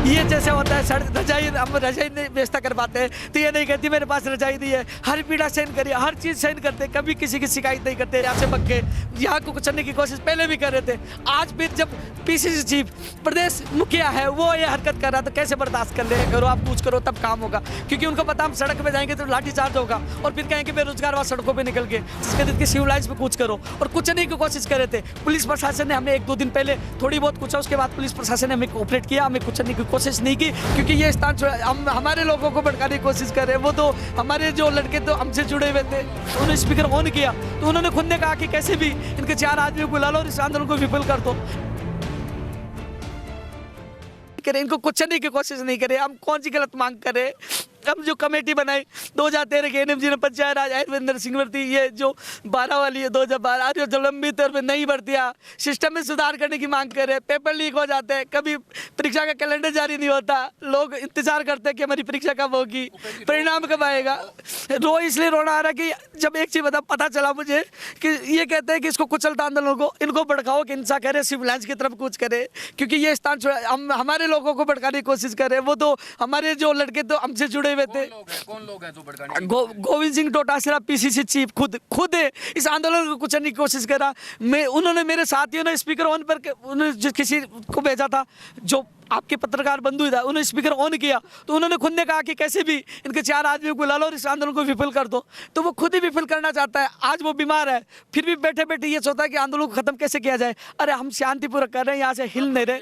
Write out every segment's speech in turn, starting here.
ये जैसे होता है सड़ रजाई, हम रजाई नहीं बेचता कर पाते हैं तो ये नहीं कहती मेरे पास रजाई नहीं है। हर पीड़ा सहन करिए, हर चीज़ सहन करते, कभी किसी की शिकायत नहीं करते। यहाँ से पक के यहाँ को कुचलने की कोशिश पहले भी कर रहे थे। आज फिर जब पीसीसी चीफ प्रदेश मुखिया है वो ये हरकत कर रहा तो कैसे बर्दाश्त कर ले। करो आप कुछ करो तब काम होगा, क्योंकि उनको पता हम सड़क पे जाएंगे तो लाठी चार्ज होगा और फिर कहेंगे बेरोजगार वहाँ सड़कों पे निकल के, जिसके दिन की सिविल लाइन्स पे कूच करो और कुचलने की कोशिश कर रहे थे। पुलिस प्रशासन ने हमें 1-2 दिन पहले थोड़ी बहुत कुचा, उसके बाद पुलिस प्रशासन ने हमें कोऑपरेट किया, हमें कुचलने की कोशिश नहीं की, क्योंकि ये स्थान हम हमारे लोगों को भड़काने की कोशिश कर रहे हैं। वो तो हमारे जो लड़के तो हमसे जुड़े हुए थे, उन्होंने स्पीकर ऑन किया तो उन्होंने खुद ने कहा कि कैसे भी इनके 4 आदमियों को बुला लो और इस आंदोलन को विफल कर दो। इनको कुचलने की कोशिश नहीं करे। हम कौन सी गलत मांग करे? हम जो कमेटी बनाई 2013 के एनएमजी ने पंचायत राज आयुर्वेंद्र सिंह भर्ती, ये जो 12 वाली है 2012 जो लंबी तौर पर नहीं भर्तियाँ, सिस्टम में सुधार करने की मांग कर रहे हैं। पेपर लीक हो जाते हैं, कभी परीक्षा का कैलेंडर जारी नहीं होता, लोग इंतजार करते हैं कि हमारी परीक्षा कब होगी, परिणाम कब आएगा। इसलिए रोना आ रहा कि जब एक चीज़ पता चला मुझे कि ये कहते हैं कि इसको कुचलता आंदोलन को, इनको भड़काओ कि हिंसा करे, सिविल लाइन्स की तरफ कूच करे, क्योंकि ये स्थान हम हमारे लोगों को भड़काने की कोशिश कर रहे हैं। वो तो हमारे जो लड़के तो हमसे जुड़े हुए थे। कौन लोग हैं जो भड़काने? गोविंद सिंह डोटासरा पीसीसी चीफ खुद इस आंदोलन को कुचलने की कोशिश करा। उन्होंने मेरे साथियों ने स्पीकर ऑन पर उन्होंने किसी को भेजा था जो आपके पत्रकार बंधु था, उन्होंने स्पीकर ऑन किया तो उन्होंने खुद ने कहा कि कैसे भी इनके 4 आदमियों को बुला लो और इस आंदोलन को विफल कर दो। तो वो खुद ही विफल करना चाहता है। आज वो बीमार है, फिर भी बैठे बैठे ये सोचता है कि आंदोलन को खत्म कैसे किया जाए। अरे हम शांतिपूर्वक कर रहे हैं, यहाँ से हिल नहीं रहे,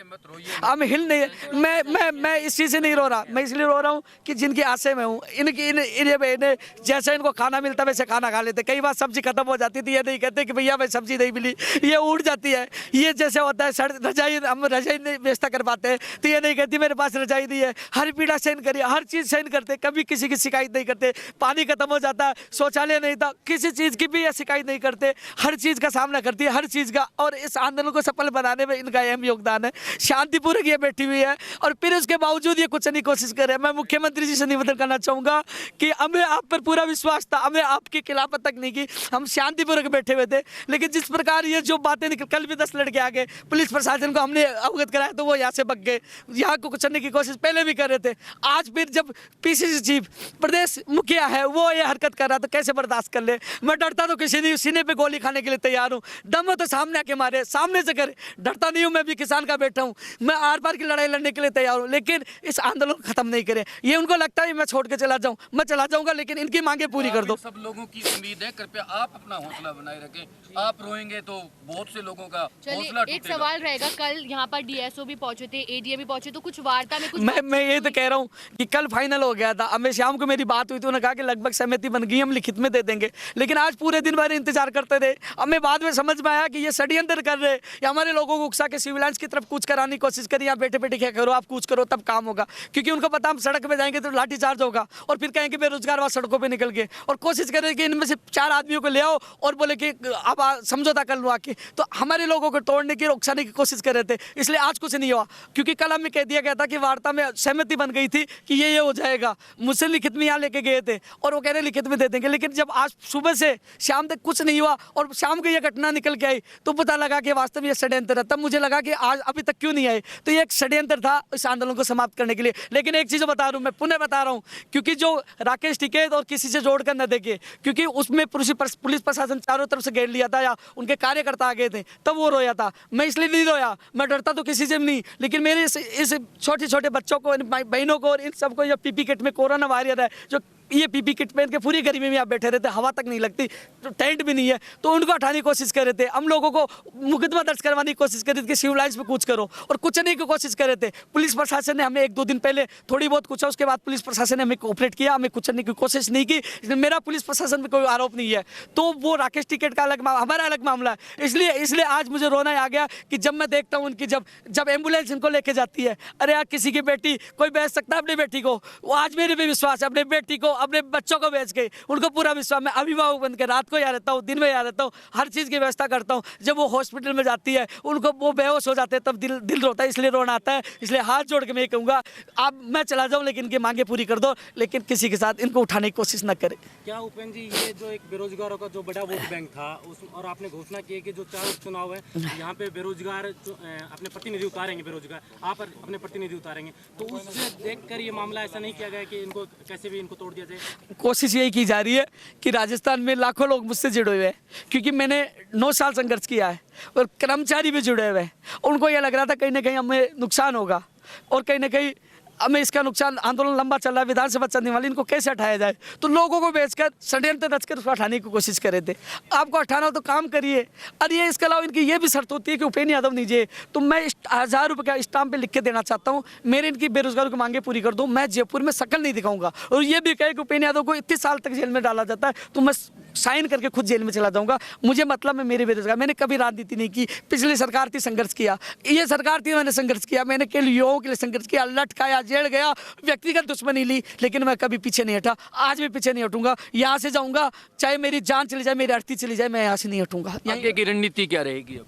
हम हिल नहीं। मैं इस चीज़ से नहीं रो रहा, मैं इसलिए रो रहा हूँ कि जिनकी आशय में हूँ, इन्हें जैसे इनको खाना मिलता वैसे खाना खा लेते। कई बार सब्जी खत्म हो जाती थी, ये नहीं कहते कि भैया भाई सब्जी नहीं मिली, ये उड़ जाती है। ये जैसे होता है सड़ रजाई, हम रजाई नहीं बेचता कर पाते हैं तो ये नहीं कहती मेरे पास रजाई नहीं है। हर पीड़ा सहन करिए, हर चीज़ सहन करते, कभी किसी की शिकायत नहीं करते। पानी खत्म हो जाता है, शौचालय नहीं था, किसी चीज़ की भी शिकायत नहीं करते, हर चीज़ का सामना करती है, हर चीज़ का। और इस आंदोलन को सफल बनाने में इनका अहम योगदान है। शांतिपूर्वक ये बैठी हुई है और फिर उसके बावजूद ये कुचलने की कोशिश कर रहे हैं। मैं मुख्यमंत्री जी से निवेदन करना चाहूँगा कि हमें आप पर पूरा विश्वास था, हमें आपकी खिलाफत तक नहीं की, हम शांतिपूर्वक बैठे हुए थे। लेकिन जिस प्रकार ये जो बातें निकल, कल भी 10 लड़के आ गए, पुलिस प्रशासन को हमने अवगत कराया तो वो यहाँ से भग गए। यहाँ को कुचलने की कोशिश पहले भी कर रहे थे। आज फिर जब पीसीसी चीफ प्रदेश मुखिया है वो ये हरकत कर रहा तो कैसे बर्दाश्त कर ले। मैं डरता तो किसी नहीं, सीने पे गोली खाने के लिए तैयार हूँ। दम हो तो सामने आके मारे, सामने से करे, डरता नहीं हूँ। मैं भी किसान का बेटा हूँ, मैं आर पार की लड़ाई लड़ने के लिए तैयार हूँ, लेकिन इस आंदोलन को खत्म नहीं करे। ये उनको लगता है मैं छोड़ के चला जाऊँ, मैं चला जाऊँगा, लेकिन इनकी मांगे पूरी कर दो। सब लोगों की उम्मीद है, कृपया आप अपना हौसला बनाए रखें। आप रोएंगे तो बहुत से लोगों का हौसला एक सवाल रहेगा, कल यहाँ पर डीएसओ भी पहुंचे थे, एडीएम भी पहुंचे, तो कुछ वार्ता में कुछ मैं ये तो कह रहा हूँ कि कल फाइनल हो गया था। अमित शाम को मेरी बात हुई थी, उन्होंने कहा कि लगभग सहमति बन गई, हम लिखित में दे देंगे। लेकिन आज पूरे दिन भर इंतजार करते रहे। हमें बाद में समझ में आया कि ये षड्यंत्र कर रहे या हमारे लोगों को उकसा के सिविल लाइन्स की तरफ कूच कराने की कोशिश करी। यहाँ बैठे बैठे क्या करो, आप कूच करो तब काम होगा, क्योंकि उनको पता हम सड़क पे जाएंगे तो लाठी चार्ज होगा और फिर कहेंगे बेरोजगार वहाँ सड़कों पर निकल के, और कोशिश करें कि इनमें से 4 आदमियों को ले आओ और बोले कि अब समझौता कर लो आके। तो हमारे लोगों को तोड़ने की, उकसाने की कोशिश कर रहे थे। इसलिए आज कुछ नहीं हुआ, क्योंकि कल हमें कह दिया गया था कि वार्ता में सहमति बन गई थी कि ये हो जाएगा। मुझसे लिखित में यहाँ लेके गए थे और वो कह रहे लिखित में दे देंगे। लेकिन जब आज सुबह से शाम तक कुछ नहीं हुआ और शाम को ये घटना निकल के आई तो पता लगा कि वास्तव में ये षड्यंत्र है। तब मुझे लगा कि आज अभी तक क्यों नहीं आए, तो ये एक षड्यंत्र था इस आंदोलन को समाप्त करने के लिए। लेकिन एक चीज़ बता रहा हूँ, मैं पुनः बता रहा हूँ, क्योंकि जो राकेश टिकैत और किसी से जोड़कर न देखे, क्योंकि उसमें पुलिस प्रशासन चारों तरफ से घेर लिया था या उनके कार्यकर्ता आ गए थे, तब वो रोया था। मैं इसलिए नहीं रोया, मैं डरता तो किसी से भी नहीं, लेकिन मेरे इस छोटे छोटे बच्चों को, बहनों को और इन सबको जो पीपी किट में कोरोना वायरस है, जो ये पीपी किट पहन के पूरी गर्मी में आप बैठे रहते, हवा तक नहीं लगती, तो टेंट भी नहीं है, तो उनको हटाने की कोशिश कर रहे थे। हम लोगों को मुकदमा दर्ज करवाने की कोशिश कर रहे थे कि सिविल लाइन्स पे कूच करो और कुचलने की कोशिश कर रहे थे। पुलिस प्रशासन ने हमें 1-2 दिन पहले थोड़ी बहुत कुचा, उसके बाद पुलिस प्रशासन ने हमें कोऑपरेट किया, हमें कुचलने की कोशिश नहीं की। मेरा पुलिस प्रशासन में कोई आरोप नहीं है, तो वो राकेश टिकैत का अलग, हमारा अलग मामला है। इसलिए आज मुझे रोना आ गया कि जब मैं देखता हूँ उनकी जब एम्बुलेंस इनको लेके जाती है, अरे यार किसी की बेटी कोई बेच सकता है अपनी बेटी को, वो आज मेरे पे विश्वास है, अपने बेटी को अपने बच्चों को बेच के, उनको पूरा विश्वास, मैं अभिभावक बन के रात को यहाँ रहता हूँ, दिन में यहाँ रहता हूँ, हर चीज़ की व्यवस्था करता हूँ। जब वो हॉस्पिटल में जाती है, उनको वो बेहोश हो जाते हैं, तब दिल रोता है, इसलिए रोना आता है। इसलिए हाथ जोड़ के मैं ये कहूँगा, आप मैं चला जाऊँ लेकिन इनकी मांगे पूरी कर दो, लेकिन किसी के साथ इनको उठाने की कोशिश न करें। क्या उपेंद्र जी, ये जो एक बेरोजगारों का जो बड़ा वोट बैंक था उस, और आपने घोषणा की है कि जो 4 उपचुनाव है यहाँ पे बेरोजगार अपने प्रतिनिधि उतारेंगे, बेरोजगार आप अपने प्रतिनिधि उतारेंगे, तो उससे देखकर ये मामला ऐसा नहीं किया गया कि इनको कैसे भी इनको तोड़ दिया जाए? कोशिश यही की जा रही है कि राजस्थान में लाखों लोग मुझसे जुड़े हुए हैं, क्योंकि मैंने 9 साल संघर्ष किया है और कर्मचारी भी जुड़े हुए हैं। उनको यह लग रहा था कहीं ना कहीं हमें नुकसान होगा और कहीं ना कहीं हमें इसका नुकसान, आंदोलन लंबा चल रहा है, विधानसभा चलने वाली, इनको कैसे हटाया जाए। तो लोगों को बेचकर षड्यंत्र रचकर उसको हटाने की कोशिश कर रहे थे। आपको हटाना हो तो काम करिए। और ये इसके अलावा इनकी ये भी शर्त होती है कि उपेंद्र यादव नीजिए, तो मैं 1000 रुपये का स्टाम्प पे लिख के देना चाहता हूँ, मेरे इनकी बेरोजगारों की मांगे पूरी कर दूँ। मैं जयपुर में शकल नहीं दिखाऊंगा और ये भी कहे कि उपेंद्र यादव को इतने साल तक जेल में डाला जाता है, तो मैं साइन करके खुद जेल में चला जाऊंगा। मुझे मतलब है मेरे बेरोजगार, मैंने कभी राजनीति नहीं की। पिछली सरकार थी, संघर्ष किया, ये सरकार थी, मैंने संघर्ष किया, मैंने केवल युवाओं के लिए संघर्ष किया, लटकाया, जेल गया, व्यक्तिगत दुश्मनी ली, लेकिन मैं कभी पीछे नहीं हटा, आज भी पीछे नहीं हटूंगा। यहाँ से जाऊंगा, चाहे मेरी जान चली जाए, मेरी अर्थी चली जाए, मैं यहाँ से नहीं हटूंगा। आगे की रणनीति क्या रहेगी अब?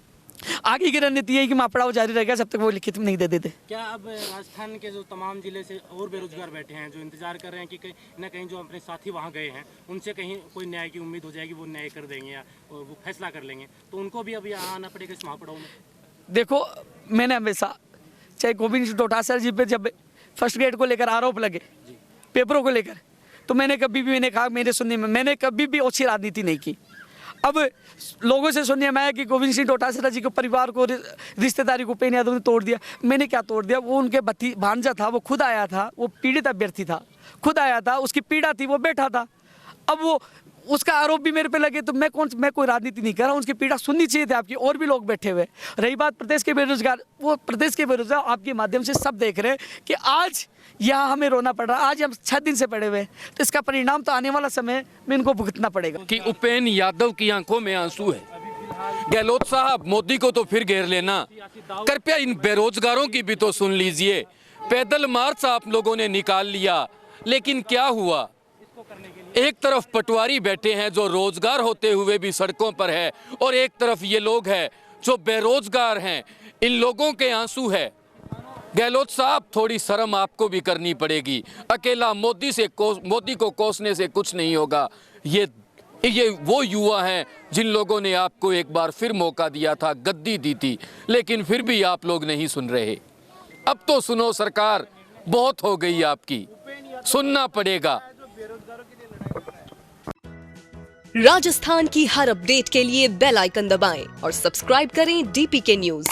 आगे की रणनीति है कि मापड़ाव जारी रहेगा जब तक वो लिखित में नहीं दे देते। क्या अब राजस्थान के जो तमाम जिले से और बेरोजगार बैठे हैं, जो इंतजार कर रहे हैं कि कहीं ना कहीं जो अपने साथी वहाँ गए हैं, उनसे कहीं कोई न्याय की उम्मीद हो जाएगी, वो न्याय कर देंगे या वो फैसला कर लेंगे, तो उनको भी अब यहाँ आना पड़ेगा इस महापड़ाव में? देखो, मैंने हमेशा, चाहे गोविंद सिंह डोटासरा जी पे जब फर्स्ट ग्रेड को लेकर आरोप लगे, पेपरों को लेकर, तो मैंने कभी भी, मैंने कहा मेरे सुनने में, मैंने कभी भी ओछी राजनीति नहीं की। अब लोगों से सुनने में आया कि गोविंद सिंह डोटासरा जी के परिवार को, रिश्तेदारी को उपेंद्र यादव ने तोड़ दिया। मैंने क्या तोड़ दिया? वो उनके भांजा था, वो खुद आया था, वो पीड़ित अभ्यर्थी था, खुद आया था, उसकी पीड़ा थी, वो बैठा था। अब वो उसका आरोप भी मेरे पे लगे, तो मैं कोई राजनीति नहीं कर रहा हूँ। उसकी पीड़ा सुननी चाहिए थी आपकी, और भी लोग बैठे हुए। रही बात प्रदेश के बेरोजगार, वो प्रदेश के बेरोजगार आपके माध्यम से सब देख रहे हैं कि आज यहाँ हमें रोना पड़ रहा है, आज हम 6 दिन से पड़े हुए, तो इसका परिणाम तो आने वाला समय में इनको भुगतना पड़ेगा। कि उपेंद्र यादव की आंखों में आंसू है। गहलोत साहब, मोदी को तो फिर घेर लेना, कृपया इन बेरोजगारों की भी तो सुन लीजिए। पैदल मार्च आप लोगों ने निकाल लिया, लेकिन क्या हुआ? एक तरफ पटवारी बैठे हैं जो रोजगार होते हुए भी सड़कों पर है, और एक तरफ ये लोग हैं जो बेरोजगार हैं। इन लोगों के आंसू है। गहलोत साहब, थोड़ी शर्म आपको भी करनी पड़ेगी। अकेला मोदी को कोसने से कुछ नहीं होगा। ये वो युवा हैं जिन लोगों ने आपको एक बार फिर मौका दिया था, गद्दी दी थी, लेकिन फिर भी आप लोग नहीं सुन रहे। अब तो सुनो सरकार, बहुत हो गई आपकी, सुनना पड़ेगा। राजस्थान की हर अपडेट के लिए बेल आइकन दबाएं और सब्सक्राइब करें DPK न्यूज।